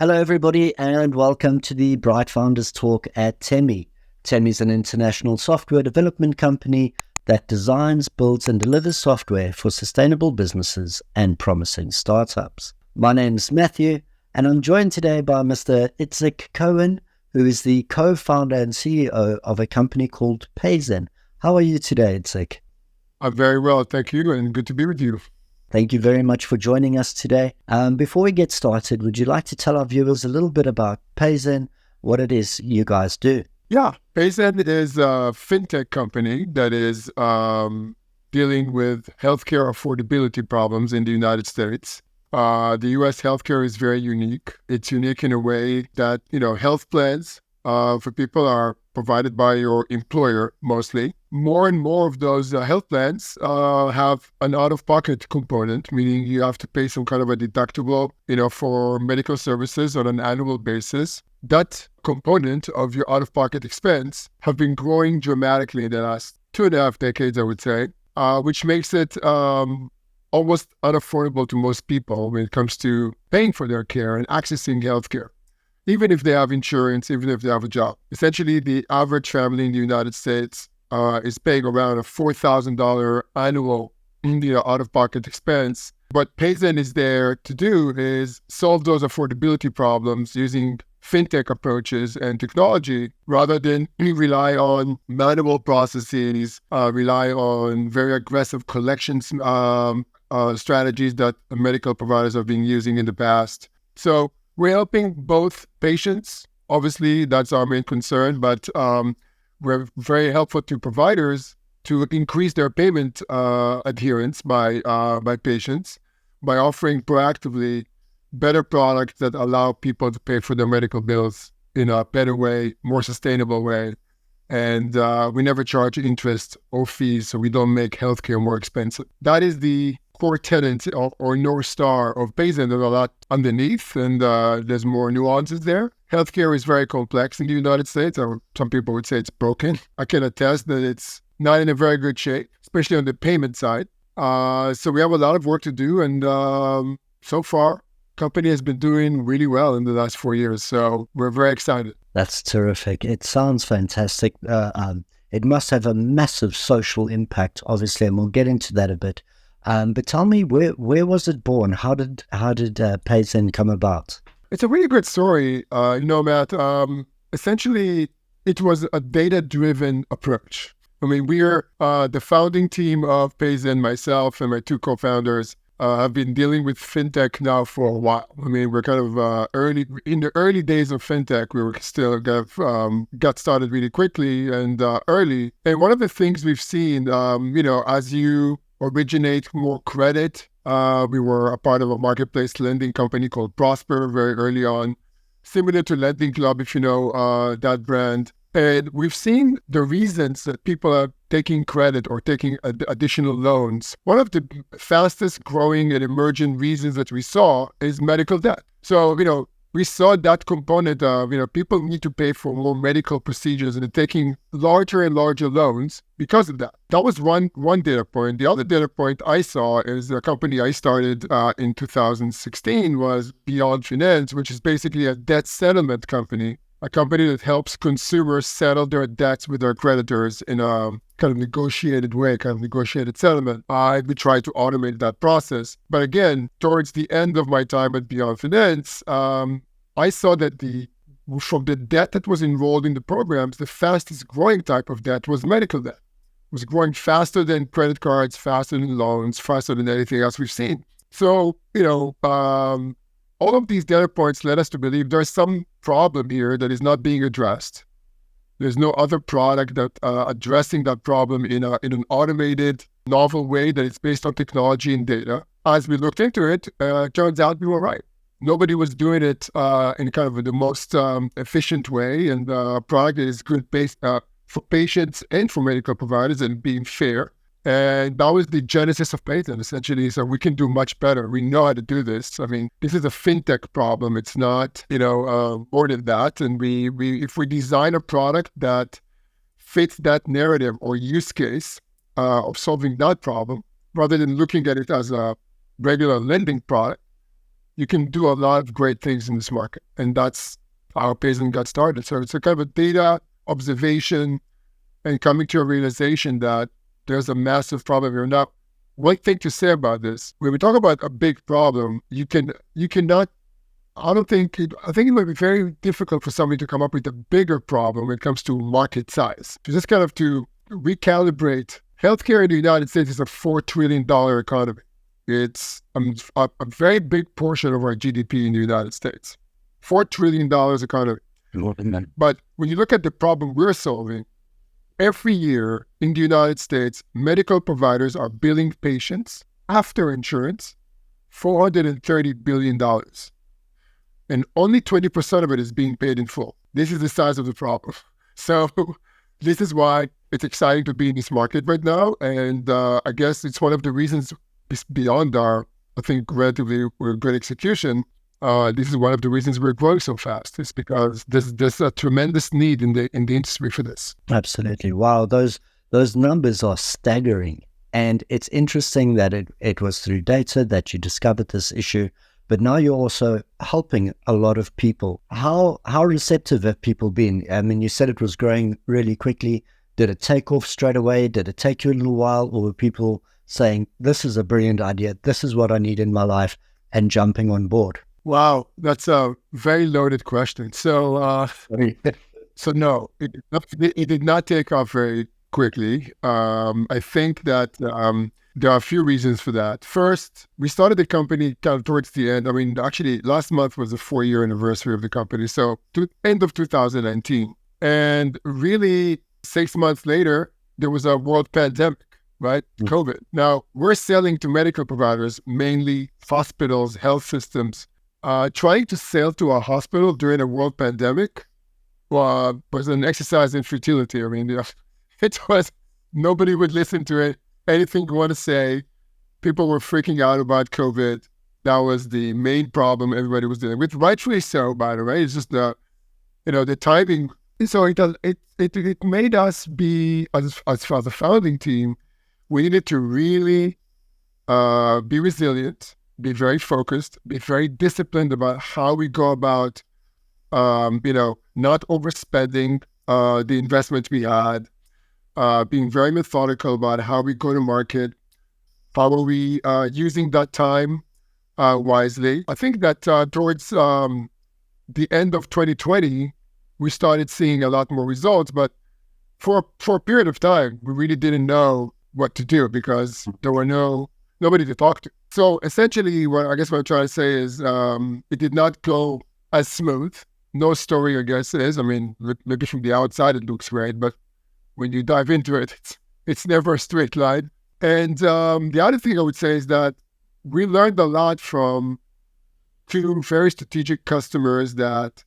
Hello, everybody, and welcome to the Bright Founders Talk at Temi. Temi is an international software development company that designs, builds, and delivers software for sustainable businesses and promising startups. My name is Matthew, and I'm joined today by Mr. Itzik Cohen, who is the co-founder and CEO of a company called PayZen. How are you today, Itzik? I'm very well, thank you, and good to be with you. Thank you very much for joining us today. Before we get started, would you like to tell our viewers a little bit about PayZen, what it is you guys do? Yeah, PayZen is a fintech company that is dealing with healthcare affordability problems in the United States. The U.S. healthcare is very unique. It's unique in a way that, health plans for people are provided by your employer mostly. More and more of those health plans have an out-of-pocket component, meaning you have to pay some kind of a deductible, for medical services on an annual basis. That component of your out-of-pocket expense have been growing dramatically in the last 2.5 decades, I would say, which makes it almost unaffordable to most people when it comes to paying for their care and accessing healthcare. Even if they have insurance, even if they have a job. Essentially, the average family in the United States is paying around a $4,000 annual out-of-pocket expense. What PayZen is there to do is solve those affordability problems using fintech approaches and technology rather than rely on manual processes, rely on very aggressive collections strategies that medical providers have been using in the past. So we're helping both patients. Obviously, that's our main concern, but we're very helpful to providers to increase their payment adherence by patients by offering proactively better products that allow people to pay for their medical bills in a better way, more sustainable way. And we never charge interest or fees, so we don't make healthcare more expensive. That is the core tenet or North Star of PayZen. There's a lot underneath, and there's more nuances there. Healthcare is very complex in the United States, or some people would say it's broken. I can attest that it's not in a very good shape, especially on the payment side. So we have a lot of work to do, and so far, company has been doing really well in the last 4 years, so we're very excited. That's terrific. It sounds fantastic. It must have a massive social impact, obviously, and we'll get into that a bit. But tell me, where was it born? How did PayZen come about? It's a really great story, Matt. Essentially, it was a data-driven approach. I mean, we're the founding team of PayZen, myself and my two co-founders, have been dealing with fintech now for a while. I mean, we're kind of in the early days of fintech. We were still got started really quickly and early. And one of the things we've seen, as you originate more credit, we were a part of a marketplace lending company called Prosper very early on, similar to Lending Club, if you know that brand. And we've seen the reasons that people are taking credit or taking additional loans. One of the fastest growing and emerging reasons that we saw is medical debt. So, we saw that component of, people need to pay for more medical procedures and they're taking larger and larger loans because of that. That was one data point. The other data point I saw is a company I started in 2016 was Beyond Finance, which is basically a debt settlement company. A company that helps consumers settle their debts with their creditors in a kind of negotiated way, kind of negotiated settlement. We try to automate that process. But again, towards the end of my time at Beyond Finance, I saw that from the debt that was enrolled in the programs, the fastest growing type of debt was medical debt. It was growing faster than credit cards, faster than loans, faster than anything else we've seen. So, all of these data points led us to believe there's some problem here that is not being addressed. There's no other product that addressing that problem in an automated, novel way that is based on technology and data. As we looked into it, turns out we were right. Nobody was doing it in kind of the most efficient way, and a product that is good based for patients and for medical providers and being fair. And that was the genesis of PayZen, essentially. So we can do much better. We know how to do this. I mean, this is a fintech problem. It's not, more than that. And if we design a product that fits that narrative or use case of solving that problem, rather than looking at it as a regular lending product, you can do a lot of great things in this market. And that's how PayZen got started. So it's a kind of a data observation and coming to a realization that there's a massive problem here. Now, one thing to say about this, when we talk about a big problem, you cannot, I think it would be very difficult for somebody to come up with a bigger problem when it comes to market size. Just kind of to recalibrate, healthcare in the United States is a $4 trillion economy. It's a very big portion of our GDP in the United States. $4 trillion economy. But when you look at the problem we're solving, every year in the United States, medical providers are billing patients after insurance $430 billion. And only 20% of it is being paid in full. This is the size of the problem. So this is why it's exciting to be in this market right now. And I guess it's one of the reasons beyond our, I think, relatively good execution. This is one of the reasons we're growing so fast. It's because there's a tremendous need in the industry for this. Absolutely. Wow. Those numbers are staggering. And it's interesting that it was through data that you discovered this issue, but now you're also helping a lot of people. How receptive have people been? I mean, you said it was growing really quickly. Did it take off straight away? Did it take you a little while? Or were people saying, this is a brilliant idea, this is what I need in my life, and jumping on board? Wow, that's a very loaded question. So, no, it did not take off very quickly. I think that there are a few reasons for that. First, we started the company kind of towards the end. I mean, actually, last month was the 4-year anniversary of the company. So, end of 2019. And really, 6 months later, there was a world pandemic, right? COVID. Now, we're selling to medical providers, mainly hospitals, health systems. Trying to sell to a hospital during a world pandemic was an exercise in futility. I mean, it was, nobody would listen to it. Anything you want to say, people were freaking out about COVID. That was the main problem everybody was dealing with. Rightfully so, by the way. It's just the timing. So it made us be, as far as the founding team, we needed to really be resilient, be very focused, be very disciplined about how we go about, not overspending the investment we had, being very methodical about how we go to market, how are we using that time wisely. I think that towards the end of 2020, we started seeing a lot more results, but for a period of time, we really didn't know what to do because there were nobody to talk to. So essentially, what I'm trying to say is it did not go as smooth. No story, I guess, is. I mean, maybe from the outside it looks great, but when you dive into it, it's never a straight line. And the other thing I would say is that we learned a lot from 2 very strategic customers that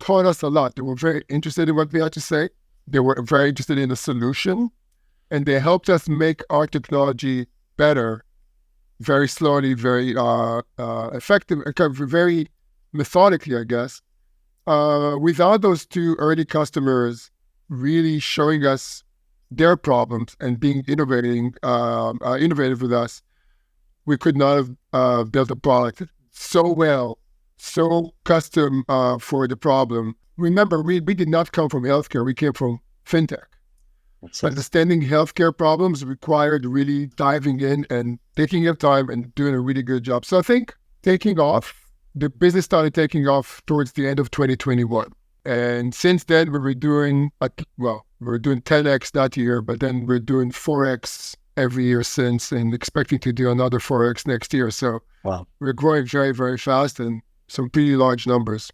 taught us a lot. They were very interested in what we had to say. They were very interested in the solution, and they helped us make our technology better, very slowly, very effective, very methodically, I guess. Without those 2 early customers really showing us their problems and being innovative with us, we could not have built a product so well, so custom for the problem. Remember, we did not come from healthcare. We came from fintech. Understanding healthcare problems required really diving in and taking your time and doing a really good job. So I think the business started taking off towards the end of 2021. And since then, we were doing 10x that year, but then we're doing 4x every year since, and expecting to do another 4x next year. So wow, we're growing very, very fast and some pretty large numbers.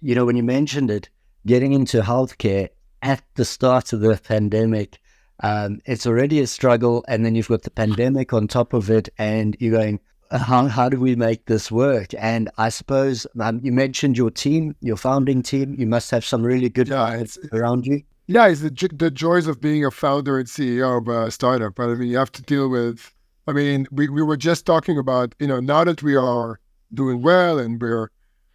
When you mentioned it, getting into healthcare at the start of the pandemic, it's already a struggle. And then you've got the pandemic on top of it, and you're going, how do we make this work? And I suppose you mentioned your team, your founding team. You must have some really good guys around you. Yeah, it's the joys of being a founder and CEO of a startup. But I mean, you have to deal with, we were just talking about, now that we are doing well and we're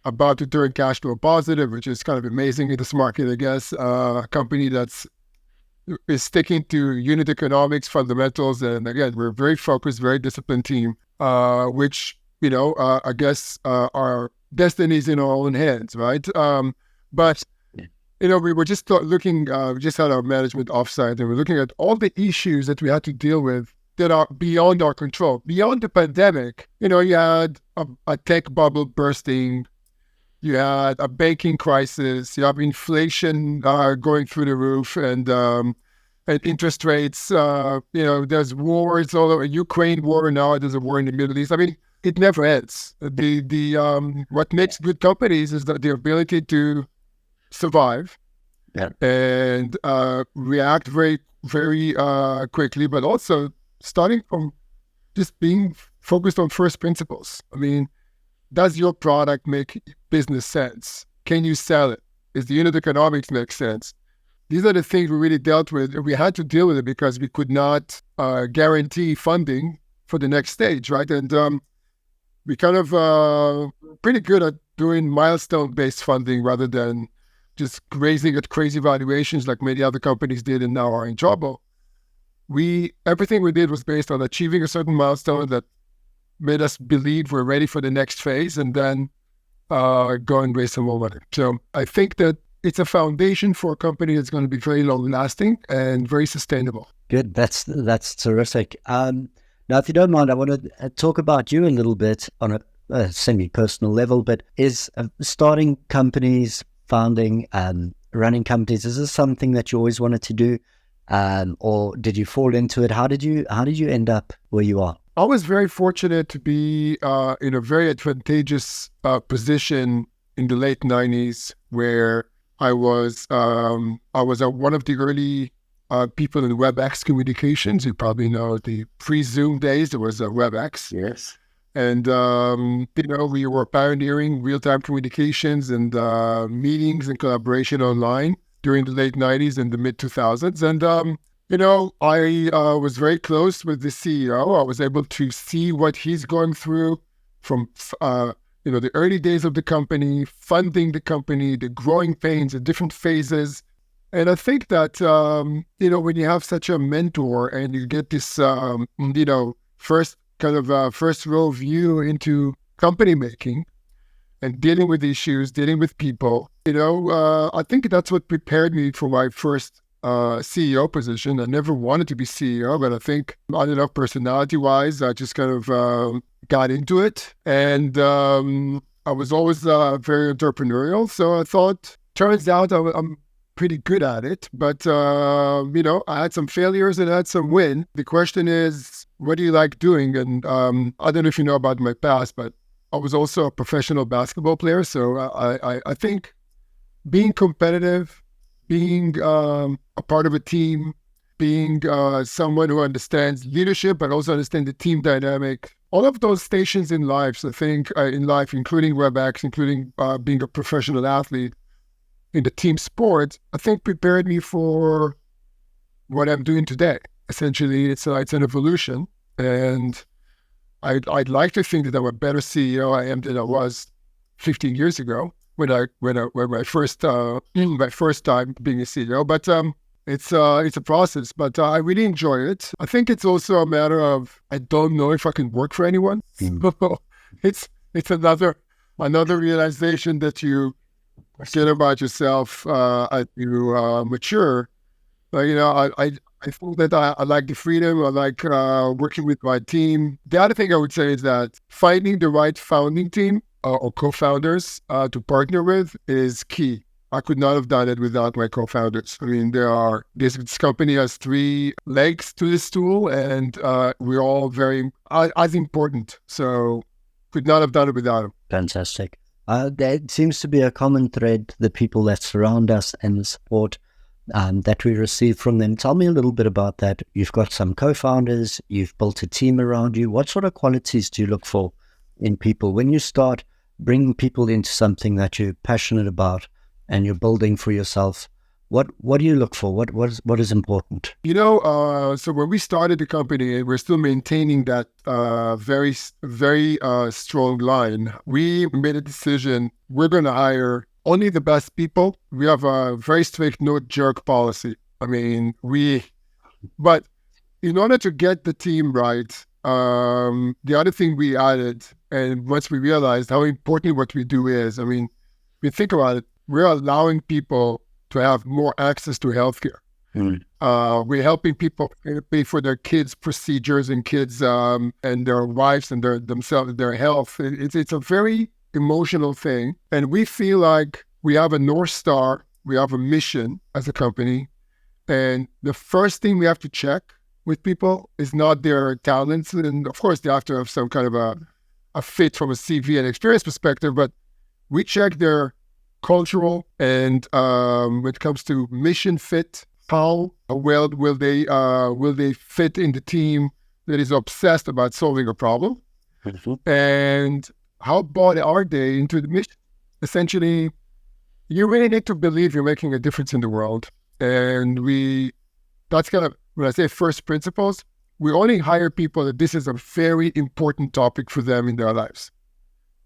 about to turn cash flow positive, which is kind of amazing in this market, I guess, a company is sticking to unit economics fundamentals. And again, we're a very focused, very disciplined team, which I guess our destinies in our own hands, right? But we were just looking, we just had our management offsite, and we're looking at all the issues that we had to deal with that are beyond our control. Beyond the pandemic, you had a tech bubble bursting, you had a banking crisis, you have inflation going through the roof, and interest rates. There's wars all over. Ukraine war now. There's a war in the Middle East. I mean, it never ends. What makes good companies is that the ability to survive and react very, very quickly, but also starting from just being focused on first principles. I mean, does your product make business sense? Can you sell it? Is the unit economics make sense? These are the things we really dealt with. We had to deal with it because we could not guarantee funding for the next stage, right? And we kind of pretty good at doing milestone-based funding rather than just raising at crazy valuations like many other companies did and now are in trouble. Everything we did was based on achieving a certain milestone that made us believe we're ready for the next phase, and then go and raise some more money. So I think that it's a foundation for a company that's going to be very long-lasting and very sustainable. Good. That's terrific. Now, if you don't mind, I want to talk about you a little bit on a semi-personal level, but is starting companies, founding, running companies, is this something that you always wanted to do? Or did you fall into it? How did you end up where you are? I was very fortunate to be in a very advantageous position in the late 90s, where I was one of the early people in WebEx communications. You probably know the pre-Zoom days. There was a WebEx. Yes. And, we were pioneering real-time communications and meetings and collaboration online during the late 90s and the mid-2000s. And, I was very close with the CEO. I was able to see what he's going through from, the early days of the company, funding the company, the growing pains, the different phases. And I think that, when you have such a mentor and you get this, first row view into company making and dealing with issues, dealing with people, I think that's what prepared me for my first CEO position. I never wanted to be CEO, but I think, personality-wise, I just kind of got into it. And I was always very entrepreneurial. So I thought, turns out I'm pretty good at it. But, I had some failures and I had some wins. The question is, what do you like doing? And I don't know if you know about my past, but I was also a professional basketball player. So I think being competitive, being a part of a team, being someone who understands leadership, but also understands the team dynamic, all of those stations in life, I think, including WebEx, including being a professional athlete in the team sport, I think prepared me for what I'm doing today. Essentially, it's an evolution, and I'd like to think that I'm a better CEO I am than I was 15 years ago when my first time being a CEO. But it's a process. But I really enjoy it. I think it's also a matter of I don't know if I can work for anyone. It's another realization that you get about yourself as you mature. I think that I like the freedom. I like working with my team. The other thing I would say is that finding the right founding team or co-founders to partner with is key. I could not have done it without my co-founders. I mean, this company has 3 legs to the stool, and we're all very as important. So could not have done it without them. Fantastic. There seems to be a common thread, the people that surround us and the support that we receive from them. Tell me a little bit about that. You've got some co-founders, you've built a team around you. What sort of qualities do you look for in people when you start bringing people into something that you're passionate about and you're building for yourself? What do you look for? What is important? So when we started the company, we're still maintaining that very, very strong line. We made a decision. We're going to hire only the best people. We have a very strict no jerk policy. I mean, but in order to get the team right, the other thing we added, and once we realized how important what we do is, I mean, if you think about it, we're allowing people to have more access to healthcare. We're helping people pay for their kids' procedures and kids and their wives and themselves, their health. It's a very emotional thing. And we feel like we have a North Star, we have a mission as a company. And the first thing we have to check with people is not their talents. And of course, they have to have some kind of a fit from a CV and experience perspective, but we check their cultural and when it comes to mission fit, how well will they fit in the team that is obsessed about solving a problem, and how bought are they into the mission? Essentially, you really need to believe you're making a difference in the world, and that's kind of when I say first principles. We only hire people that this is a very important topic for them in their lives.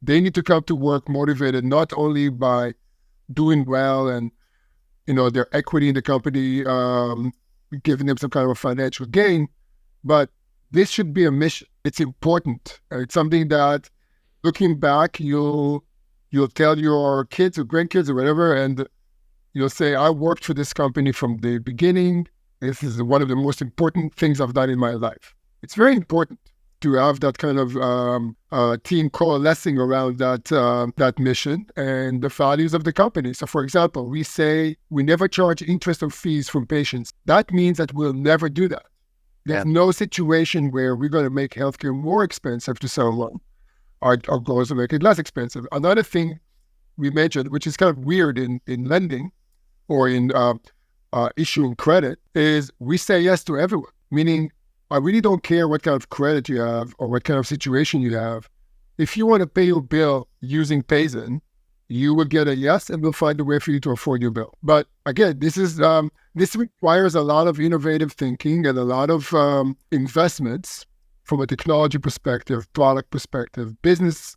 They need to come to work motivated not only by doing well and their equity in the company, giving them some kind of a financial gain, but this should be a mission. It's important. It's something that, looking back, you'll tell your kids or grandkids or whatever, and you'll say, "I worked for this company from the beginning. This is one of the most important things I've done in my life." It's very important to have that kind of team coalescing around that mission and the values of the company. So, for example, we say we never charge interest or fees from patients. That means that we'll never do that. There's no situation where we're going to make healthcare more expensive to someone. Our goal is to make it less expensive. Another thing we mentioned, which is kind of weird in lending or in issuing credit, is we say yes to everyone, meaning I really don't care what kind of credit you have or what kind of situation you have. If you want to pay your bill using PayZen, you will get a yes, and we'll find a way for you to afford your bill. But again, this requires a lot of innovative thinking and a lot of investments from a technology perspective, product perspective, business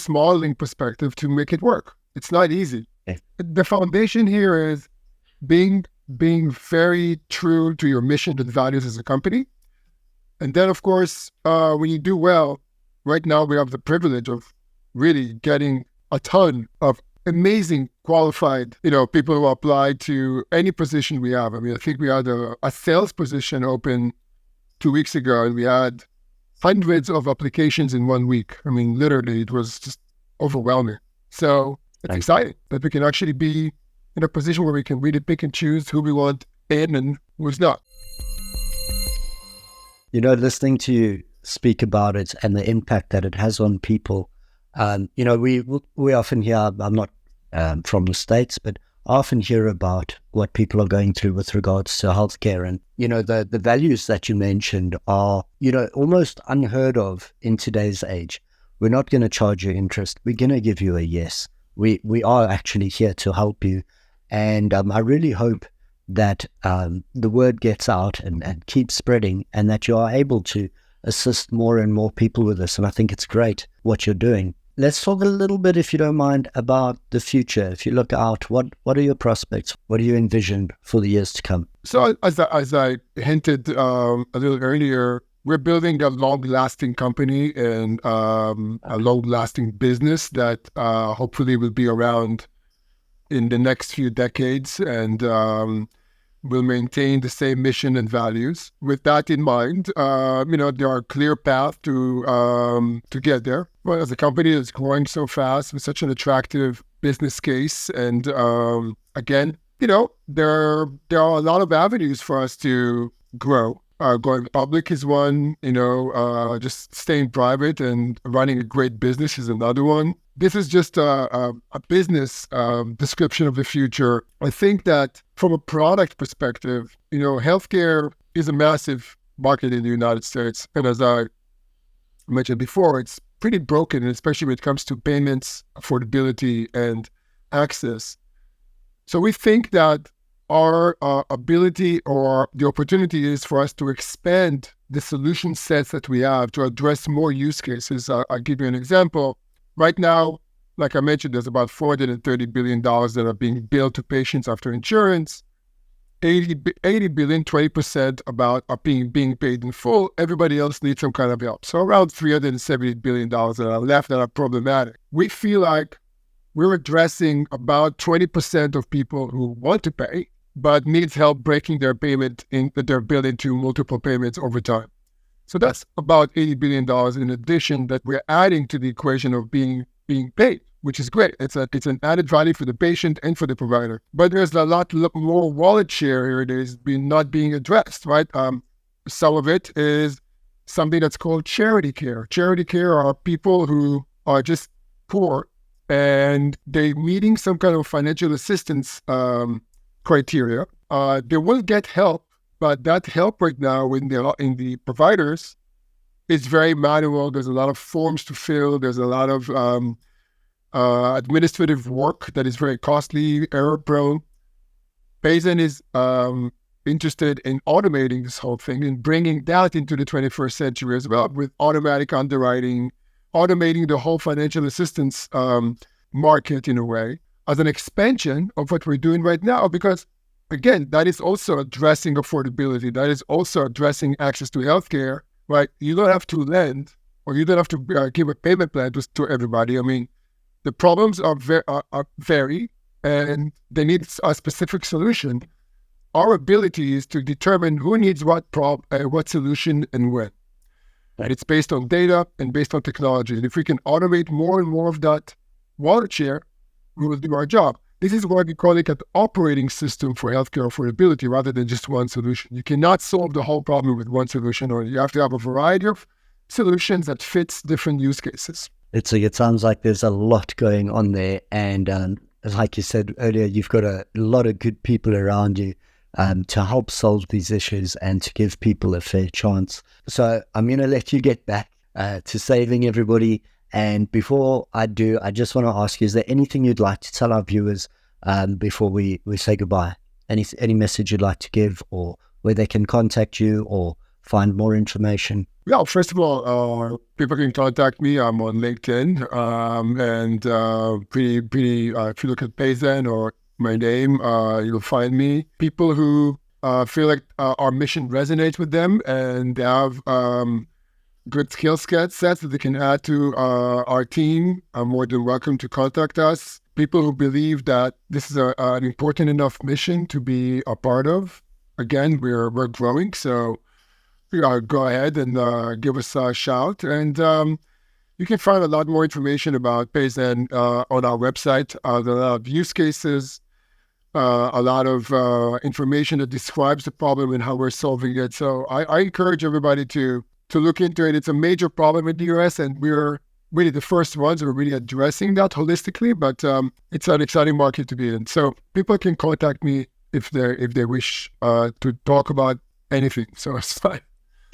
modeling perspective to make it work. It's not easy. Yeah. The foundation here is being very true to your mission and values as a company. And then, of course, when you do well, right now we have the privilege of really getting a ton of amazing qualified, people who apply to any position we have. I mean, I think we had a sales position open 2 weeks ago, and we had hundreds of applications in 1 week. I mean, literally, it was just overwhelming. So it's exciting that we can actually be in a position where we can really pick and choose who we want in and who's not. Listening to you speak about it and the impact that it has on people, we often hear, I'm not from the States, but I often hear about what people are going through with regards to healthcare. And, the values that you mentioned are, almost unheard of in today's age. We're not going to charge you interest. We're going to give you a yes. We are actually here to help you. And I really hope that the word gets out and keeps spreading, and that you are able to assist more and more people with this. And I think it's great what you're doing. Let's talk a little bit, if you don't mind, about the future. If you look out, what are your prospects? What do you envision for the years to come? So as I hinted a little earlier, we're building a long-lasting company and a long-lasting business that hopefully will be around in the next few decades, and will maintain the same mission and values. With that in mind, there are clear paths to get there. Well, as a company that's growing so fast with such an attractive business case, and again, there are a lot of avenues for us to grow. Going public is one, just staying private and running a great business is another one. This is just a business description of the future. I think that from a product perspective, healthcare is a massive market in the United States. And as I mentioned before, it's pretty broken, especially when it comes to payments, affordability, and access. So we think that our ability or the opportunity is for us to expand the solution sets that we have to address more use cases. I'll give you an example. Right now, like I mentioned, there's about $430 billion that are being billed to patients after insurance. 80 billion, 20% about are being paid in full. Everybody else needs some kind of help. So around $370 billion that are left that are problematic. We feel like we're addressing about 20% of people who want to pay, but needs help breaking their their bill into multiple payments over time. So that's about $80 billion in addition that we're adding to the equation of being paid, which is great. It's an added value for the patient and for the provider. But there's a lot more wallet share here that is not being addressed, right? Some of it is something that's called charity care. Charity care are people who are just poor and they're meeting some kind of financial assistance criteria. They will get help, but that help right now in the providers is very manual. There's a lot of forms to fill. There's a lot of administrative work that is very costly, error-prone. PayZen is interested in automating this whole thing and bringing that into the 21st century as well, with automatic underwriting, automating the whole financial assistance market in a way, as an expansion of what we're doing right now, because again, that is also addressing affordability. That is also addressing access to healthcare, right? You don't have to lend, or you don't have to give a payment plan to everybody. I mean, the problems are vary, and they need a specific solution. Our ability is to determine who needs what solution and when. And it's based on data and based on technology. And if we can automate more and more of that wallet share, we will do our job. This is why we call it an operating system for healthcare affordability rather than just one solution. You cannot solve the whole problem with one solution, or you have to have a variety of solutions that fits different use cases. It sounds like there's a lot going on there. And like you said earlier, you've got a lot of good people around you to help solve these issues and to give people a fair chance. So I'm going to let you get back to saving everybody. And before I do, I just want to ask you, is there anything you'd like to tell our viewers before we say goodbye? Any message you'd like to give, or where they can contact you or find more information? Well, first of all, people can contact me. I'm on LinkedIn, and if you look at PayZen or my name, you'll find me. People who feel like our mission resonates with them and they have good skill sets that they can add to our team, are more than welcome to contact us. People who believe that this is an important enough mission to be a part of. Again, we're growing, so go ahead and give us a shout. And you can find a lot more information about PayZen on our website. There are a lot of use cases, a lot of information that describes the problem and how we're solving it. So I encourage everybody to look into it. It's a major problem in the US, and we're really the first ones who are really addressing that holistically, but it's an exciting market to be in. So people can contact me if they wish to talk about anything. So it's fine.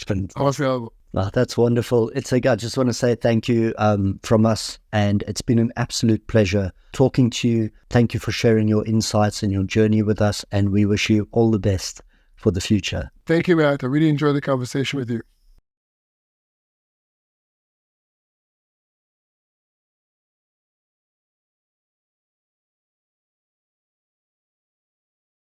I'm available. Oh, that's wonderful. Itzik, I just want to say thank you from us, and it's been an absolute pleasure talking to you. Thank you for sharing your insights and your journey with us, and we wish you all the best for the future. Thank you, Matt. I really enjoyed the conversation with you.